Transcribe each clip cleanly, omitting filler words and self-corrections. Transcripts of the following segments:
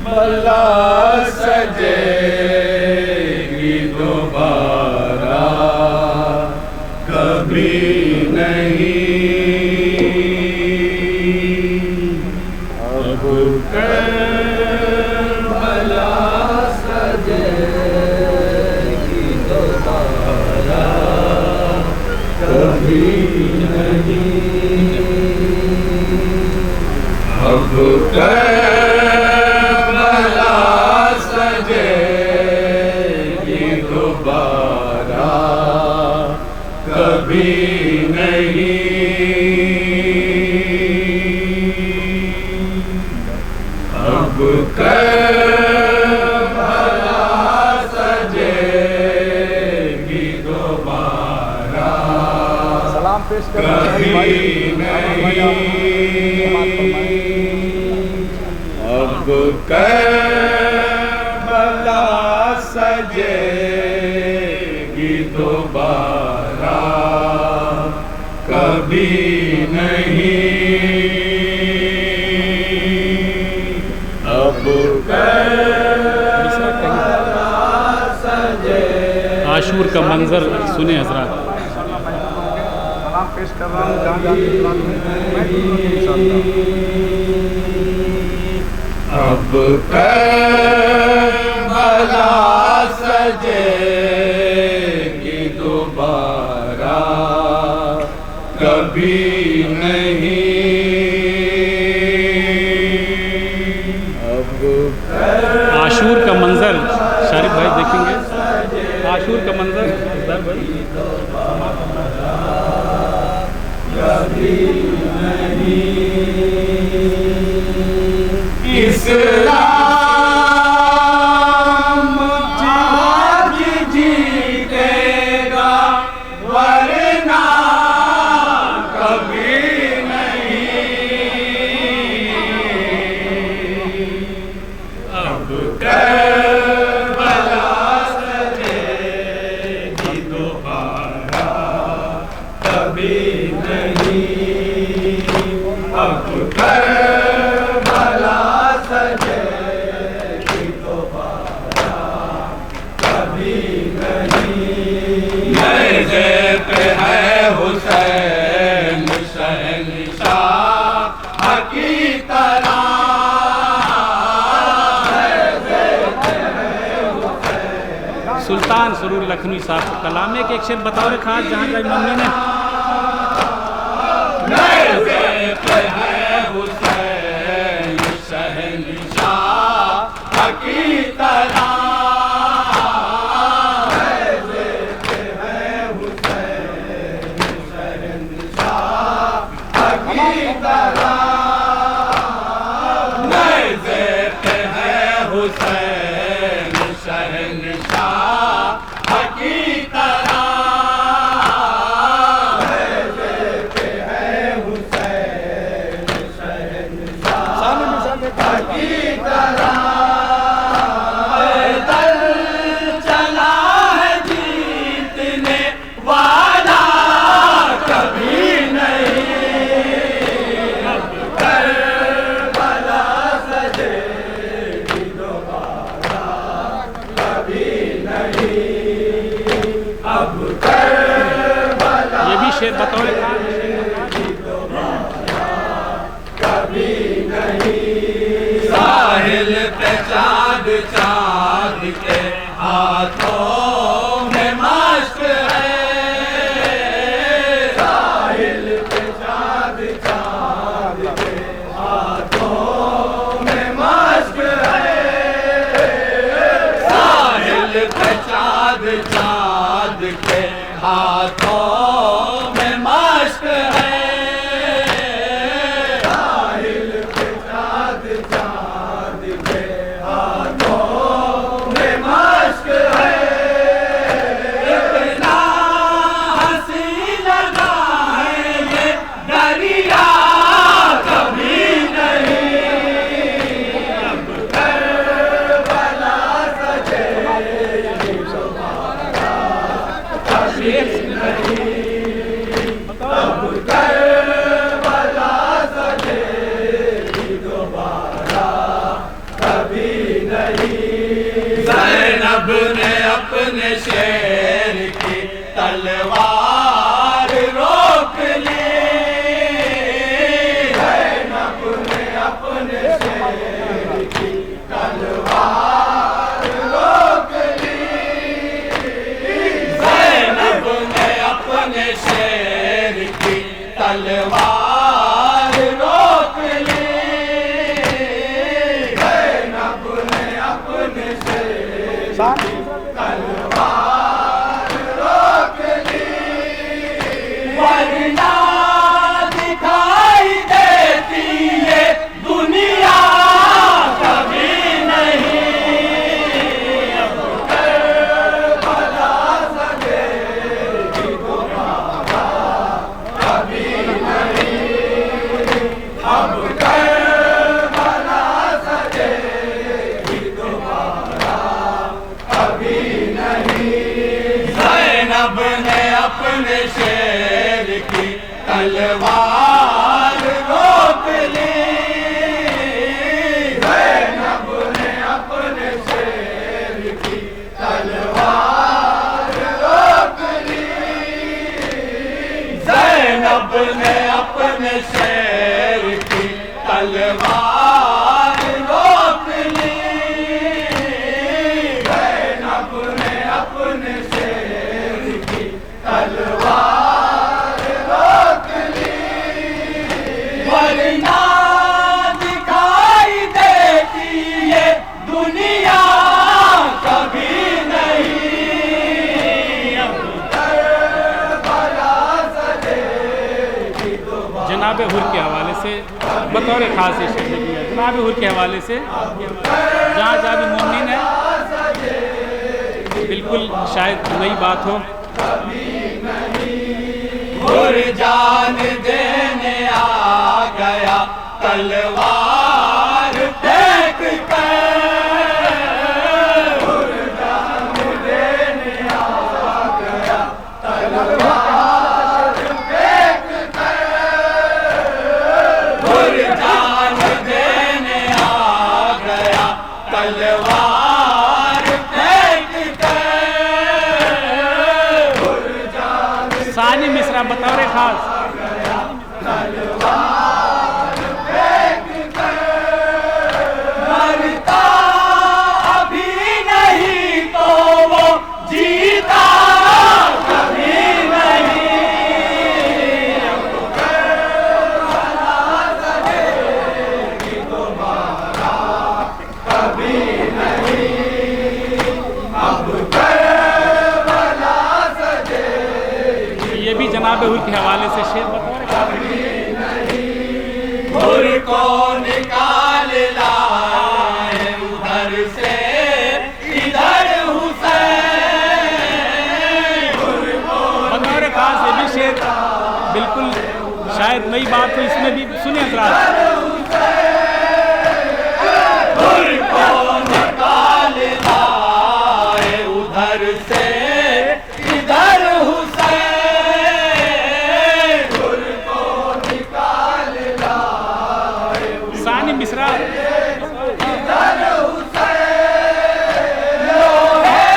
भला सजेगी दोबारा कभी नहीं। अब भला सजेगी दोबारा कभी नहीं। अब भला सजेगी दोबारा कभी नहीं। अब भला सजेगी दोबारा सलाम पेश कभी नहीं। अब भला सजेगी दोबारा कभी नहीं। अब भला सजे। आशूर का मंजर सुने हजरात। सलाम पेश कर रहा हूँ जहाँ अब भला सजेगी दोबारा कभी नहीं। अब आशूर का मंजर शारिफ भाई देखेंगे। आशूर का मंजर कभी नहीं। इस्लाम आज जीतेगा वरना कभी नहीं। अब भला सजेगी दोबारा कभी नहीं। अब भला सजेगी दोबारा कभी नहीं। मेरे पे है हुसैन शहंशाह की तरह। सुल्तान सरूर लखनवी साहब को कलाम एक शेर बताओ रे खास जहाँ का मम्मी ने। मेरे पे है हुसैन शहंशाह की तरह। मेरे पे है हुसैन शहंशाह की तरह। मेरे पे है हुसैन शहंशाह की तरह। चला है जीतने वाला कभी नहीं। अब भला सजेगी दोबारा कभी नहीं। अब भला ये भी शेर बताओ रे खास। कभी नहीं। साहिल पे चाँद चाँद के हाथों में मस्त है। साहिल पे चाँद चाँद के हाथों में मस्त है। साहिल पे चाँद चाँद के हाथों में मस्त है। चाँद के हाथों में मस्त है। शेर की तलवार रोक ली। ज़ैनब ने अपने शेर की तलवार रोक ली। ज़ैनब ने अपने शेर की तलवार रोक ली। ज़ैनब ने अपने शेर की तलवार रोक ली। वरना दिखाई देती ये दुनिया कभी नहीं। अब करबला सजेगी दोबारा कभी नहीं। अब करबला सजेगी दोबारा कभी नहीं। ज़ैनब ने अपने शेर की तलवार रोक ली। ज़ैनब ने अपने शेर की तलवार रोक ली। ज़ैनब ने अपने शेर की तलवार रोक ली। ज़ैनब ने अपने शेर की तलवार रोक ली। वरना दिखाई देती ये दुनिया कभी नहीं। अब करबला सजेगी दोबारा। जनाब हुर के हवाले से बतौर ख़ास ये शेर लिखी है। जनाब हुर के हवाले से जहाँ जहाँ भी मोमिन है बिल्कुल शायद नई बात हो। हुर जान देने आ गया तलवार फेंक कर। हुर जान देने आ गया तलवार फेंक कर। हुर जान देने आ गया तलवार फेंक कर। हुर जान सानी मिश्रा बतौर ख़ास मरता अभी नहीं तो वो जीता कभी नहीं। अब करबला सजेगी दोबारा कभी नहीं। अब करबला सजेगी। ये भी जनाब हुर के हवाले से शेर बतौर ख़ास हुर को निकाल लाए उधर से इधर हुसैन। हुर को बतौर ख़ास ये भी शेर बिल्कुल शायद नई बात हो। इसमें भी सुने हजरात। हुर को निकाल लाए उधर से इधर हुसैन। हुर को निकाल लाए सानी मिश्रा इधर हुसैन। लोहे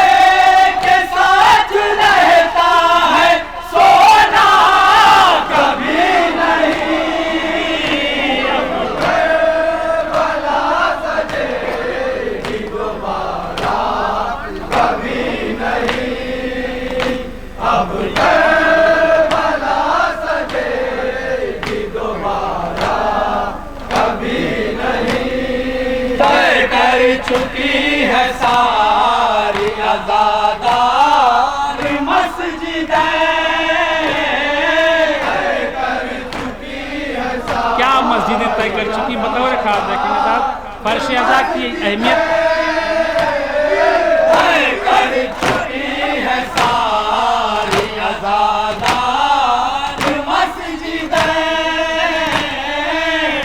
के साथ रहता है सोना कभी नहीं। अब करबला सजेगी दोबारा कभी नहीं। अब करबला सजेगी दोबारा कभी नहीं। तय कर चुकी है सारी आज़ादार मस्जिदें। तय कर चुकी है सारी क्या मस्जिदें तय कर चुकी बतौर ख़ास देखेंगे साहब फर्श अज़ा की अहमियत। तय कर चुकी है सारी आज़ादार मस्जिदें।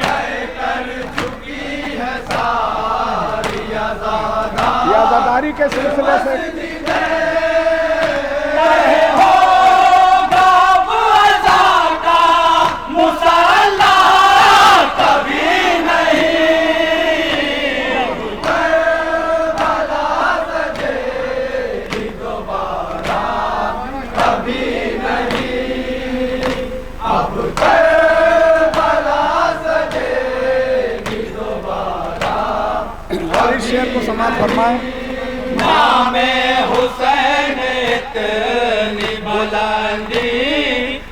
तय कर चुकी है सारी आज़ादार ये आज़ादारी के सिलसिले से होगा वो अज़ा का मुसल्ला कभी नहीं। अब करबला सजेगी दोबारा इस शेर को समाप्त फरमाएं। नामे हुसैन इतनी बुलंदी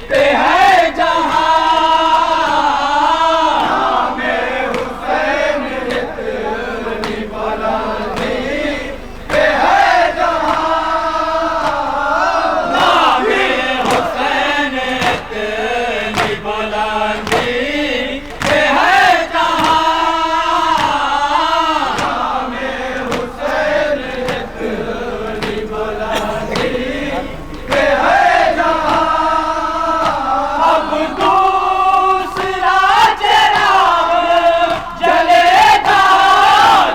पे है जहां, नामे हुसैन इतनी बुलंदी पे है जहां, नामे हुसैन इतनी बुलंदी पे है जहां, नामे हुसैन इतनी बुलंदी पे है जहां। अब दूसरा चिराग जलेगा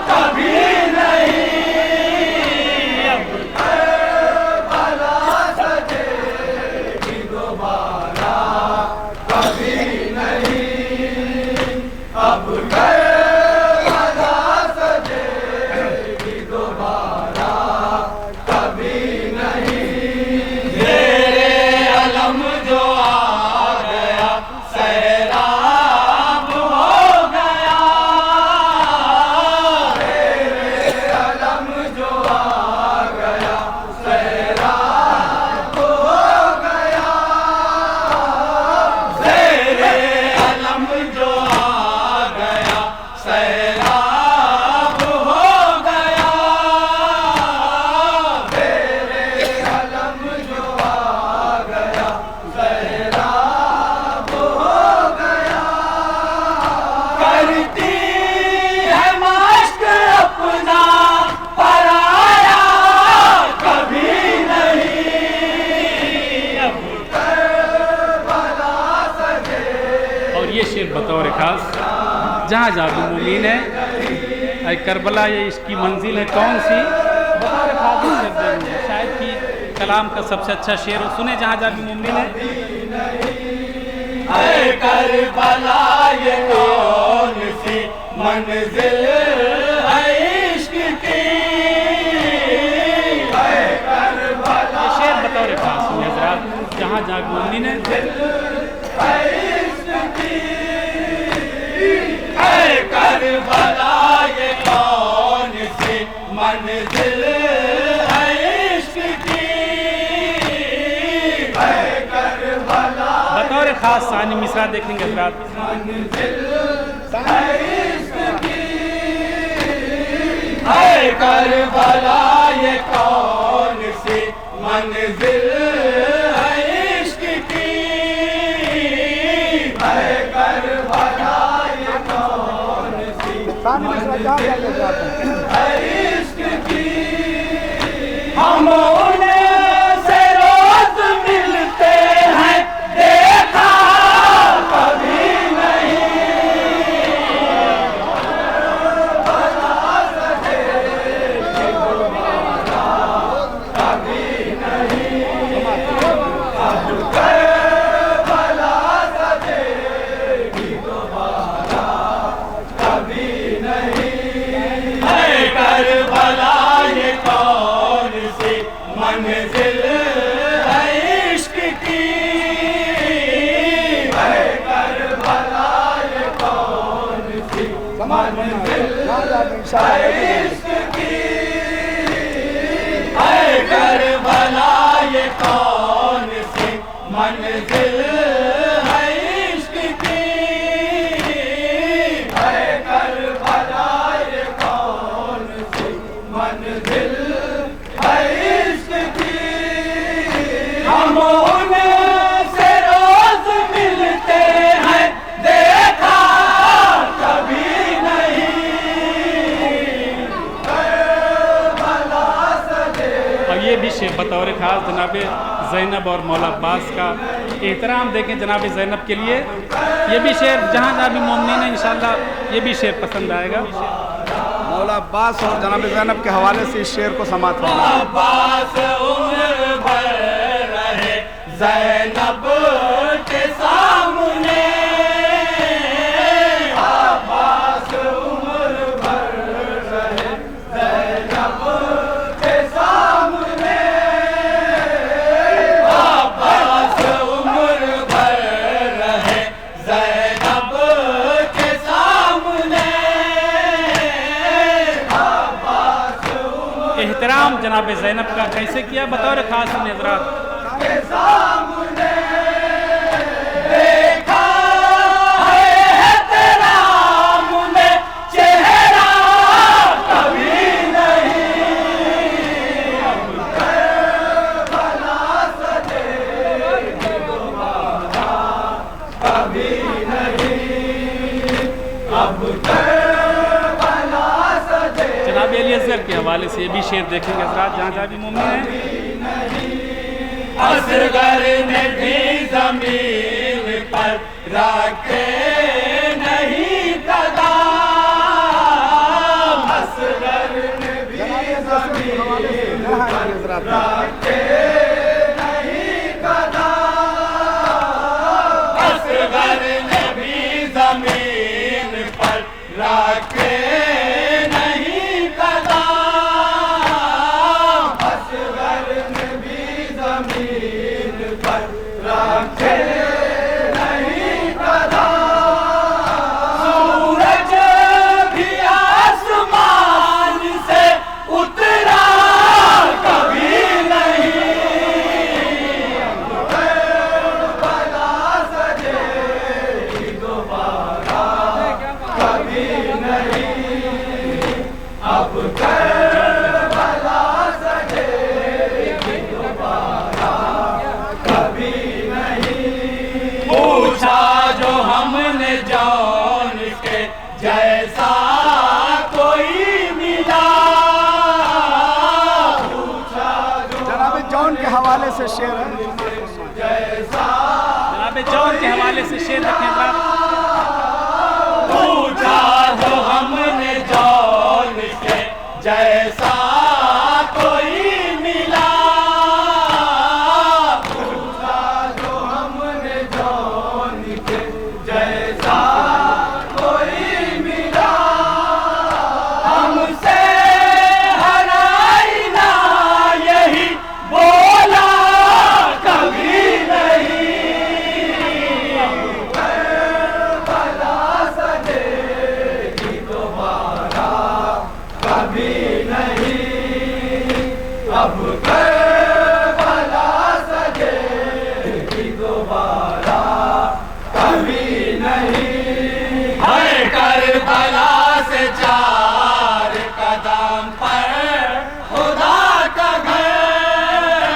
कभी नहीं, अब करबला सजेगी दोबारा कभी नहीं, अब करबला सजेगी दोबारा कभी नहीं। तेरे अलम जो आ गया सैराब हो गया, तेरे अलम जो आ गया सैराब हो गया, तेरे अलम जो आ गया सैराब हो गया, तेरे अलम जो आ गया सैराब हो गया। करती है मश्क अपना पराया कभी नहीं, अब करबला सजे। और ये शेर बतौर खास जहाँ जहाँ भी मुमीन है, अरे करबला ये इसकी मंजिल है कौन सी, बतौर खास ये शेर देंगे। शायद कि कलाम का सबसे अच्छा शेर हो, सुने जहाँ जहाँ भी मुमीन है। ऐ करबला ये कौन सी मंजिल है इश्क की, ऐ करबला ये शेर बतौर खास सुने हजरात, जहाँ जहाँ भी मुमीन है। है इश्क की, ऐ करबला ये कौन सी मंजिल है इश्क की, ऐ करबला बतौर खास सानी मिसरा देखेंगे हजरात। है इश्क की, ऐ करबला ये कौन सी मंजिल है इश्क की, ऐ करबला ये कौन सी सानी मिश्रा जहाँ जाके जाते हैं। है इश्क की। हम उनसे रोज मिलते हैं, देखा कभी नहीं, करबला सजेगी दोबारा कभी नहीं, अब करबला सजेगी दोबारा कभी नहीं। ऐ करबला ये कौन सी मंजिल है इश्क की, ऐ करबला ये कौन सी मंजिल है इश्क की, ऐ करबला ये कौन सी मंजिल है इश्क की, ऐ करबला ये कौन सी मंजिल है इश्क की। हम उनसे रोज मिलते हैं, देखा कभी नहीं, करबला सजे। और ये भी शेर बतौर खास जनाब ज़ैनब और मौला अब्बास का एहतराम देखें जनाब ज़ैनब के लिए। ये भी शेर जहाँ जहाँ भी मोमिन है इंशाअल्लाह ये भी शेर पसंद आएगा। मौला अब्बास और जनाब ज़ैनब के हवाले से इस शेर को समाप्त फरमाएं। अब्बास उम्र भर रहे ज़ैनब के सामने, अब्बास उम्र भर रहे ज़ैनब के सामने, अब्बास उम्र भर रहे ज़ैनब के सामने, एहतराम जनाब ज़ैनब का कैसे किया, बतौर ख़ास हज़रात। जनाब अली असगर के हवाले से ये भी शेर देखेंगे हज़रात, जहाँ जहाँ भी मुमकिन है। असगर ने भी ज़मीन पर रखे नहीं कदम, असगर ने भी ज़मीन पर रखे नहीं कदम, असगर ने भी ज़मीन पर रखे जैसा कोई मिला। जनाब जॉन के हवाले से शेर है। जनाब जॉन के हवाले से शेर रखें साहब। पूछा जो हमने जॉन के जैसा कोई मिला, पूछा जो हमने जॉन के जैसा अब करबला सजेगी दोबारा कभी नहीं। है करबला से 4 कदम पर खुदा का घर,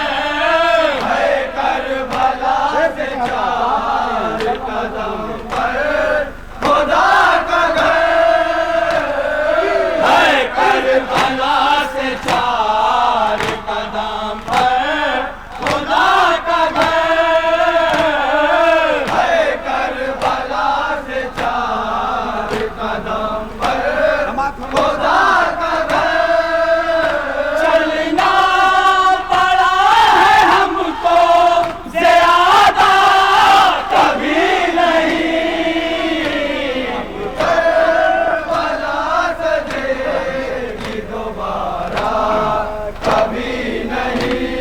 है करबला से 4 कदम पर खुदा का घर, है करबला से 4 कदम पर खुदा का घर, है करबला से 4 कदम पर खुदा का घर। चलना पड़ा है हमको ज़्यादा कभी नहीं, करबला सजेगी दोबारा कभी नहीं,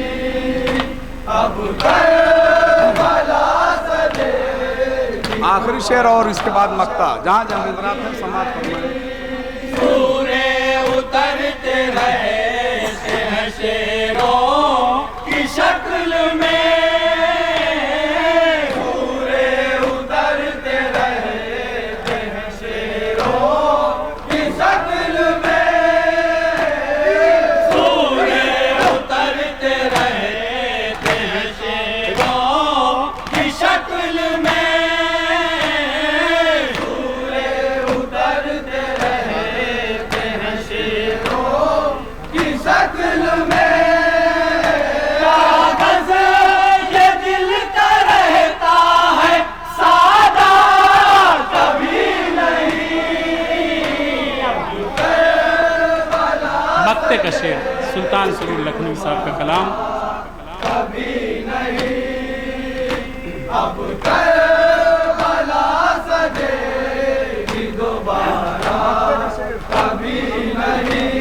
अब करबला सजेगी। आखिरी शेर और इसके बाद मक्ता, जहाँ जहाँ हज़रात है समाप्त फरमाएं। सूरे उतरते रहते हैं शेरों की शक्ल में, सूरे उतरते रहते हैं शेरों की शक्ल में, सूरे उतरते रहते हैं शेरों की शक्ल में, सूरे उतरते रहते हैं शेरों की शक्ल में। कागज़ ये दिल का रहता है सादा कभी नहीं, मक्ते का शेर सुल्तान सरूर लखनवी साहब का कलाम। कभी नहीं, अब करबला सजेगी दोबारा कभी नहीं।